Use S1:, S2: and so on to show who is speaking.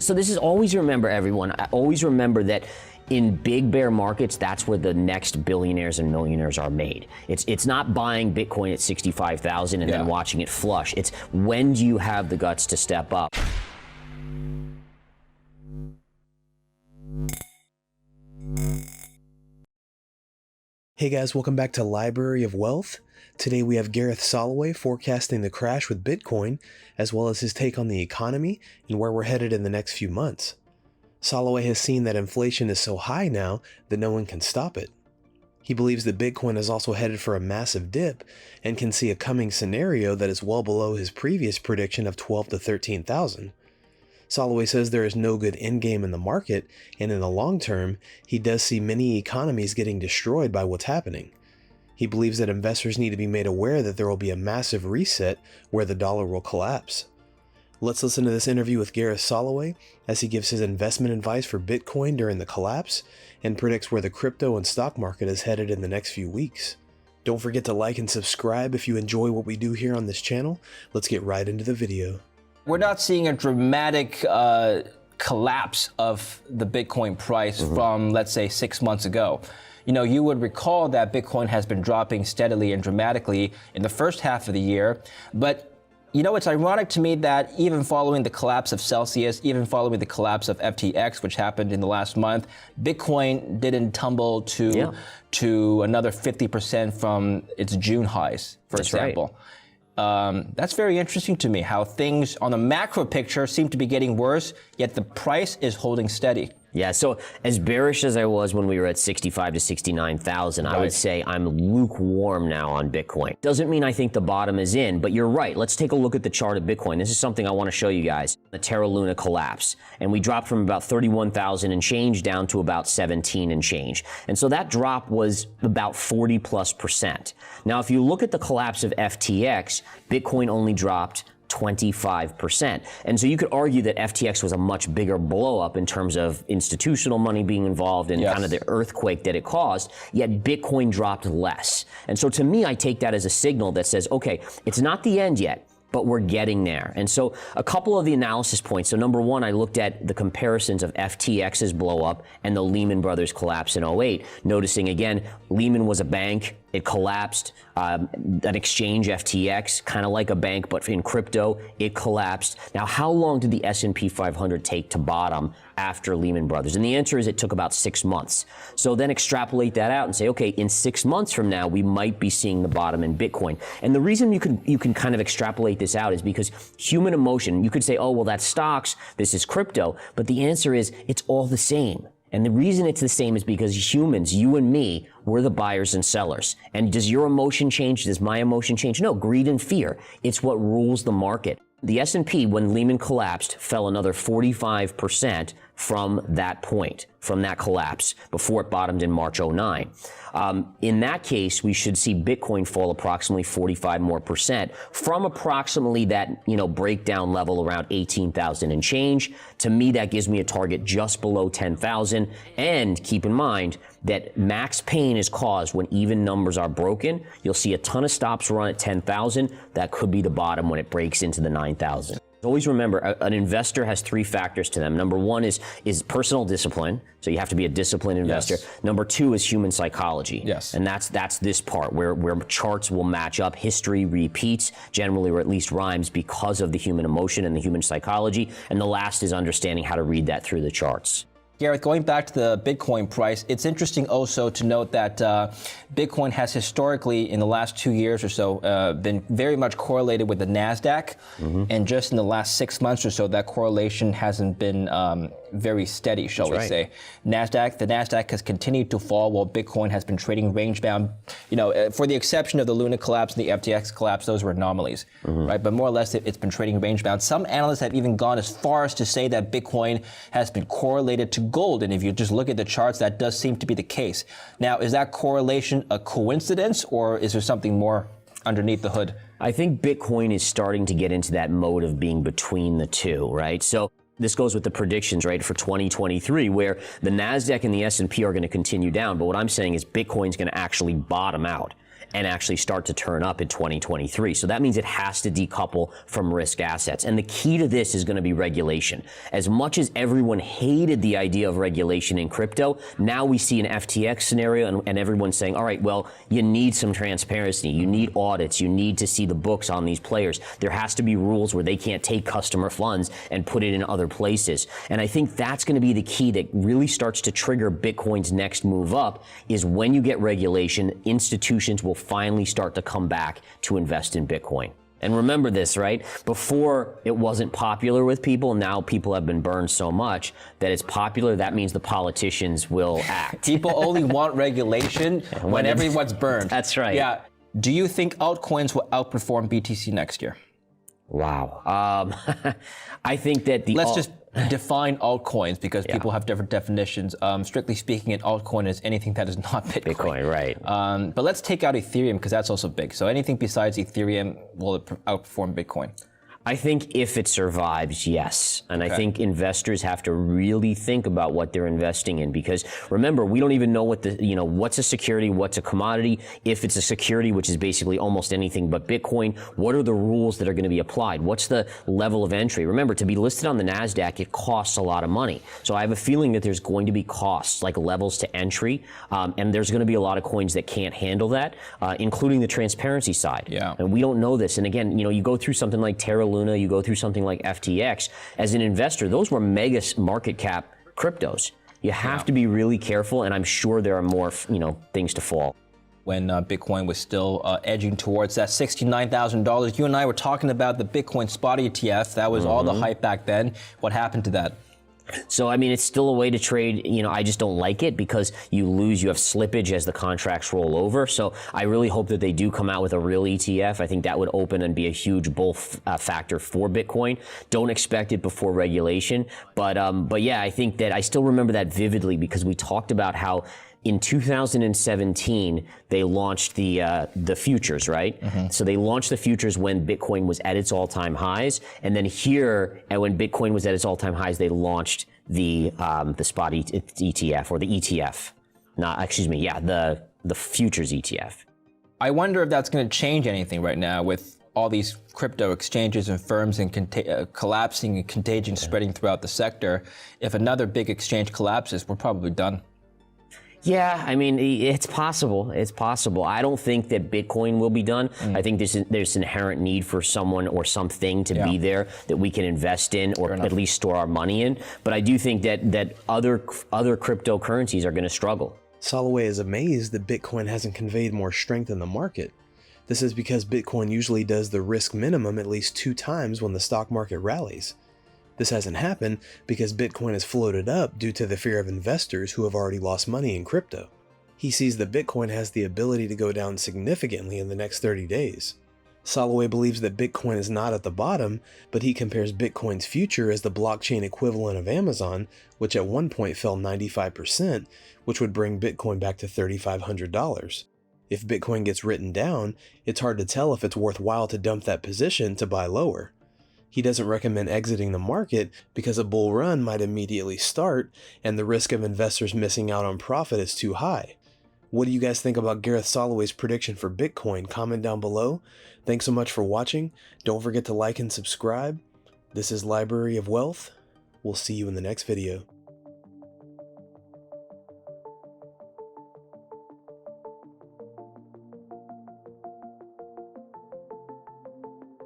S1: So this is always remember, everyone, always remember that in big bear markets, that's where the next billionaires and millionaires are made. It's not buying Bitcoin at 65,000 and then watching it flush. It's when do you have the guts to step up?
S2: Hey guys, welcome back to Library of Wealth. Today we have Gareth Soloway forecasting the crash with Bitcoin, as well as his take on the economy and where we're headed in the next few months. Soloway has seen that inflation is so high now that no one can stop it. He believes that Bitcoin is also headed for a massive dip and can see a coming scenario that is well below his previous prediction of 12 to 13,000. Soloway says there is no good endgame in the market, and in the long term, he does see many economies getting destroyed by what's happening. He believes that investors need to be made aware that there will be a massive reset where the dollar will collapse. Let's listen to this interview with Gareth Soloway as he gives his investment advice for Bitcoin during the collapse and predicts where the crypto and stock market is headed in the next few weeks. Don't forget to like and subscribe if you enjoy what we do here on this channel. Let's get right into the video.
S3: We're not seeing a dramatic collapse of the Bitcoin price from, let's say, 6 months ago. You know, you would recall that Bitcoin has been dropping steadily and dramatically in the first half of the year, but you know, it's ironic to me that even following the collapse of Celsius, even following the collapse of FTX, which happened in the last month, Bitcoin didn't tumble to another 50% from its June highs, for example. Right. That's very interesting to me, how things on the macro picture seem to be getting worse, yet the price is holding steady.
S1: Yeah, so as bearish as I was when we were at 65 to 69,000, I would say I'm lukewarm now on Bitcoin. Doesn't mean I think the bottom is in, but you're right. Let's take a look at the chart of Bitcoin. This is something I want to show you guys. The Terra Luna collapse, and we dropped from about 31,000 and change down to about 17 and change. And so that drop was about 40+%. Now, if you look at the collapse of FTX, Bitcoin only dropped 25%. And so you could argue that FTX was a much bigger blow up in terms of institutional money being involved and kind of the earthquake that it caused, yet Bitcoin dropped less. And so to me, I take that as a signal that says, okay, it's not the end yet, but we're getting there. And so a couple of the analysis points. So number one, I looked at the comparisons of FTX's blow up and the Lehman Brothers collapse in 08, noticing again, Lehman was a bank. It collapsed. An exchange, FTX, kind of like a bank, but in crypto, it collapsed. Now, how long did the S&P 500 take to bottom after Lehman Brothers? And the answer is it took about 6 months. So then extrapolate that out and say, okay, in 6 months from now, we might be seeing the bottom in Bitcoin. And the reason you can kind of extrapolate this out is because human emotion, you could say, oh, well, that's stocks, this is crypto. But the answer is it's all the same. And the reason it's the same is because humans, you and me, we're the buyers and sellers. And does your emotion change? Does my emotion change? No, greed and fear. It's what rules the market. The S&P, when Lehman collapsed, fell another 45% from that point, from that collapse, before it bottomed in March 09. In that case, we should see Bitcoin fall approximately 45% more from approximately that, breakdown level around 18,000 and change. To me, that gives me a target just below 10,000. And keep in mind that max pain is caused when even numbers are broken. You'll see a ton of stops run at 10,000. That could be the bottom when it breaks into the 9,000. Always remember, an investor has 3 factors to them. Number one is personal discipline. So you have to be a disciplined investor. Number 2 is human psychology. And that's this part where charts will match up. History repeats generally, or at least rhymes, because of the human emotion and the human psychology. And the last is understanding how to read that through the charts.
S3: Gareth, going back to the Bitcoin price, it's interesting also to note that Bitcoin has historically, in the last 2 years or so, been very much correlated with the NASDAQ. And just in the last 6 months or so, that correlation hasn't been very steady, shall we say. The NASDAQ has continued to fall while Bitcoin has been trading range bound. For the exception of the Luna collapse and the FTX collapse, those were anomalies, right? But more or less, it's been trading range bound. Some analysts have even gone as far as to say that Bitcoin has been correlated to gold. And if you just look at the charts, that does seem to be the case. Now, is that correlation a coincidence, or is there something more underneath the hood?
S1: I think Bitcoin is starting to get into that mode of being between the two, right? So this goes with the predictions, right, for 2023, where the NASDAQ and the S&P are going to continue down. But what I'm saying is Bitcoin's going to actually bottom out. and actually start to turn up in 2023. So that means it has to decouple from risk assets. And the key to this is going to be regulation. As much as everyone hated the idea of regulation in crypto, now we see an FTX scenario and everyone's saying, all right, well, you need some transparency. You need audits. You need to see the books on these players. There has to be rules where they can't take customer funds and put it in other places. And I think that's going to be the key that really starts to trigger Bitcoin's next move up, is when you get regulation, institutions will finally start to come back to invest in Bitcoin. And remember this, right? Before, it wasn't popular with people. Now people have been burned so much that it's popular. That means the politicians will act.
S3: People only want regulation when everyone's burned.
S1: That's right.
S3: Yeah. Do you think altcoins will outperform BTC next year?
S1: Wow. I think that
S3: Let's just define altcoins, because people have different definitions. Strictly speaking, an altcoin is anything that is not Bitcoin.
S1: Bitcoin, right.
S3: But let's take out Ethereum, because that's also big. So anything besides Ethereum will outperform Bitcoin.
S1: I think if it survives, yes. And I think investors have to really think about what they're investing in, because remember, we don't even know what what's a security, what's a commodity. If it's a security, which is basically almost anything but Bitcoin, what are the rules that are going to be applied? What's the level of entry? Remember, to be listed on the NASDAQ, it costs a lot of money. So I have a feeling that there's going to be costs, like levels to entry. And there's going to be a lot of coins that can't handle that, including the transparency side.
S3: Yeah.
S1: And we don't know this. And again, you go through something like Terra Luna, you go through something like FTX. As an investor, those were mega market cap cryptos. You have to be really careful, and I'm sure there are more, things to fall.
S3: When Bitcoin was still edging towards that $69,000, you and I were talking about the Bitcoin spot ETF. That was all the hype back then. What happened to that?
S1: So, I mean, it's still a way to trade. I just don't like it because you have slippage as the contracts roll over. So I really hope that they do come out with a real ETF. I think that would open and be a huge bull factor for Bitcoin. Don't expect it before regulation. But yeah, I think that I still remember that vividly, because we talked about how in 2017, they launched the futures, right? So they launched the futures when Bitcoin was at its all-time highs, and then when Bitcoin was at its all-time highs, they launched the spot ETF, or the ETF. The futures ETF.
S3: I wonder if that's going to change anything right now with all these crypto exchanges and firms and collapsing and contagion spreading throughout the sector. If another big exchange collapses, we're probably done.
S1: Yeah, I mean, it's possible. It's possible. I don't think that Bitcoin will be done. I think there's inherent need for someone or something to be there that we can invest in, or at least store our money in. But I do think that other cryptocurrencies are going to struggle.
S2: Soloway is amazed that Bitcoin hasn't conveyed more strength in the market. This is because Bitcoin usually does the risk minimum at least 2 times when the stock market rallies. This hasn't happened because Bitcoin has floated up due to the fear of investors who have already lost money in crypto. He sees that Bitcoin has the ability to go down significantly in the next 30 days. Soloway believes that Bitcoin is not at the bottom, but he compares Bitcoin's future as the blockchain equivalent of Amazon, which at one point fell 95%, which would bring Bitcoin back to $3,500. If Bitcoin gets written down, it's hard to tell if it's worthwhile to dump that position to buy lower. He doesn't recommend exiting the market because a bull run might immediately start and the risk of investors missing out on profit is too high. What do you guys think about Gareth Soloway's prediction for Bitcoin? Comment down below. Thanks so much for watching. Don't forget to like and subscribe. This is Library of Wealth. We'll see you in the next video.